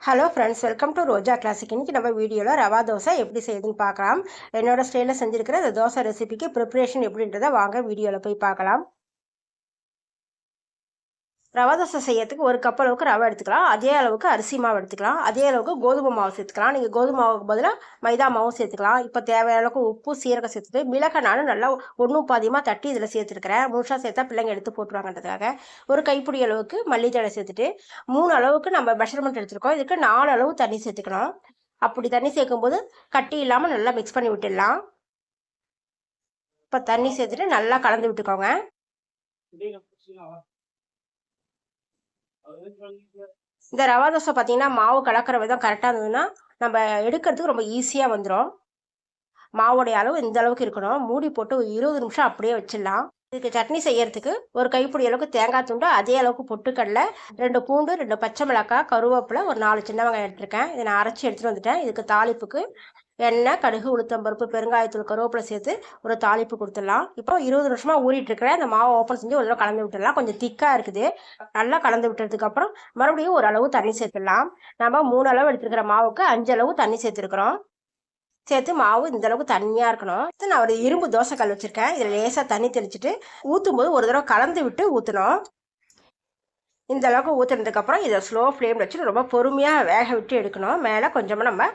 Hello friends, welcome to Roja classic. இன்னைக்கு நம்ம வீடியோவில் ரவா தோசை எப்படி செய்யுதுன்னு பார்க்கலாம். என்னோட ஸ்டைலில் செஞ்சுருக்கிற இந்த தோசை ரெசிபிக்கு ப்ரிப்ரேஷன் எப்படின்றத வாங்க வீடியோவில் போய் பார்க்கலாம். ரவா தோசை செய்யறதுக்கு ஒரு கப் அளவுக்கு ரவை எடுத்துக்கலாம். அதே அளவுக்கு அரிசி மாவு எடுத்துக்கலாம். அதே அளவுக்கு கோதுமை மாவு சேர்த்துக்கலாம். நீங்கள் கோதுமை மாவுக்கு பதிலாக மைதா மாவும் சேர்த்துக்கலாம். இப்போ தேவையான அளவுக்கு உப்பு, சீரகம் சேர்த்துட்டு மிளகாய் நானும் நல்லா ஒன்றும் பாதியமாக தட்டி இதில் சேர்த்துருக்கிறேன். முழுசாக சேர்த்தா பிள்ளைங்க எடுத்து போட்டுருவாங்கன்றதுக்காக. ஒரு கைப்பிடி அளவுக்கு மல்லித்தழை சேர்த்துட்டு 3 அளவுக்கு நம்ம மெஷர்மெண்ட் எடுத்துருக்கோம். இதுக்கு 4 அளவு தண்ணி சேர்த்துக்கணும். அப்படி தண்ணி சேர்க்கும்போது கட்டி இல்லாமல் நல்லா மிக்ஸ் பண்ணி விட்டுடலாம். இப்போ தண்ணி சேர்த்துட்டு நல்லா கலந்து விட்டுக்கோங்க. இந்த ரவா தோசை பார்த்தீங்கன்னா மாவு கலக்கிற விதம் கரெக்டாக இருந்ததுன்னா நம்ம எடுக்கிறதுக்கு ரொம்ப ஈஸியாக வந்துடும். மாவோடைய அளவு இந்த அளவுக்கு இருக்கணும். மூடி போட்டு 20 நிமிஷம் அப்படியே வச்சிடலாம். இதுக்கு சட்னி செய்யறதுக்கு ஒரு கைப்பிடி அளவுக்கு தேங்காய் துண்டு, அதே அளவுக்கு பொட்டுக்கடலை, 2 பூண்டு, 2 பச்சை மிளகாய், கருவேப்பிலை, ஒரு 4 சின்ன வெங்காயம் எடுத்திருக்கேன். இதை நான் அரைச்சி எடுத்துகிட்டு வந்துட்டேன். இதுக்கு தாளிப்புக்கு எண்ணெய், கடுகு, உளுத்தம்பருப்பு, பெருங்காயத்தூள், கருவேப்பிலை சேர்த்து ஒரு தாளிப்பு கொடுத்துடலாம். இப்போ 20 நிமிஷமாக ஊறிட்டு இருக்கிறேன். அந்த மாவை ஓப்பன் செஞ்சு ஒரு தடவை கலந்து விட்டுடலாம். கொஞ்சம் திக்காக இருக்குது. நல்லா கலந்து விட்டதுக்கப்புறம் மறுபடியும் ஒரு அளவு தண்ணி சேர்த்துடலாம். நம்ம 3 அளவு எடுத்துருக்கிற மாவுக்கு 5 அளவு தண்ணி சேர்த்துருக்குறோம். சேர்த்து மாவு இந்த அளவுக்கு தண்ணியாக இருக்கணும். நான் ஒரு இரும்பு தோசைக்கல் வச்சுருக்கேன். இதில் லேசாக தண்ணி தெளிச்சுட்டு ஊற்றும் போது ஒரு தடவை கலந்து விட்டு ஊற்றணும். இந்த அளவுக்கு ஊற்றுனதுக்கப்புறம் இதை ஸ்லோ ஃப்ளேமில் வச்சு ரொம்ப பொறுமையாக வேக விட்டு எடுக்கணும். மேலே கொஞ்சமாக நம்ம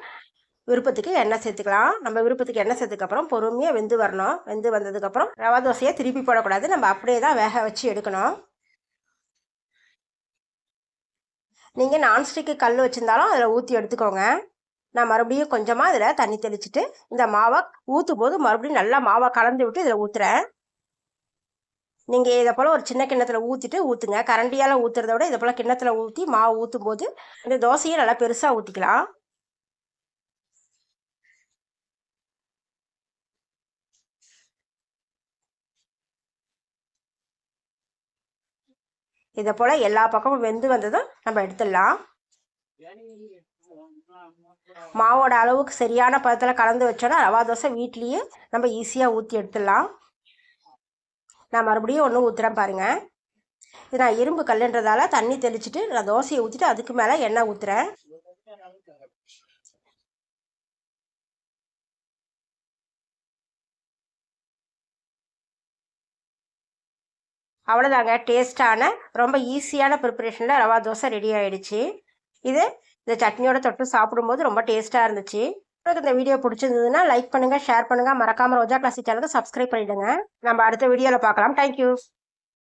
விருப்பத்துக்கு எண்ணெய் சேர்த்துக்கலாம். நம்ம விருப்பத்துக்கு எண்ணெய் சேர்த்துக்கப்புறம் பொறுமையாக வெந்து வரணும். வெந்து வந்ததுக்கப்புறம் ரவா தோசையை திருப்பி போடக்கூடாது. நம்ம அப்படியே தான் வேக வச்சு எடுக்கணும். நீங்கள் நான்ஸ்டிக்கு கல் வச்சுருந்தாலும் அதில் ஊற்றி எடுத்துக்கோங்க. நான் மறுபடியும் கொஞ்சமாக இதில் தண்ணி தெளிச்சுட்டு இந்த மாவை ஊற்றும் போது மறுபடியும் நல்லா மாவை கலந்து விட்டு இதில் ஊற்றுறேன். நீங்கள் இதை போல் ஒரு சின்ன கிண்ணத்தில் ஊற்றிட்டு ஊற்றுங்க. கரண்டியால் ஊற்றுறத விட இதை போல் கிண்ணத்தில் ஊற்றி மாவு ஊற்றும் போது இந்த தோசையை நல்லா பெருசாக ஊற்றிக்கலாம். இதை போல் எல்லா பக்கமும் வெந்து வந்ததும் நம்ம எடுத்துடலாம். மாவோட அளவுக்கு சரியான பதத்தில் கலந்து வச்சோன்னா ரவா தோசை வீட்லேயே நம்ம ஈஸியாக ஊற்றி எடுத்துடலாம். நான் மறுபடியும் ஒன்று ஊற்றுறேன் பாருங்கள். இது நான் இரும்பு கல்லுன்றதால தண்ணி தெளிச்சுட்டு நான் தோசையை ஊற்றிட்டு அதுக்கு மேலே எண்ணெய் ஊற்றுறேன். அவ்வளோதாங்க, டேஸ்டான ரொம்ப ஈஸியான ப்ரிப்பரேஷனில் ரவா தோசை ரெடி ஆகிடுச்சு. இந்த சட்னியோட தொட்டு சாப்பிடும்போது ரொம்ப டேஸ்ட்டாக இருந்துச்சு. உங்களுக்கு இந்த வீடியோ பிடிச்சிருந்ததுன்னா லைக் பண்ணுங்கள், ஷேர் பண்ணுங்கள். மறக்காமல் ரோஜா கிளாசிக் சேனலுக்கு சப்ஸ்கிரைப் பண்ணிவிடுங்க. நம்ம அடுத்த வீடியோவில் பார்க்கலாம். தேங்க்யூ.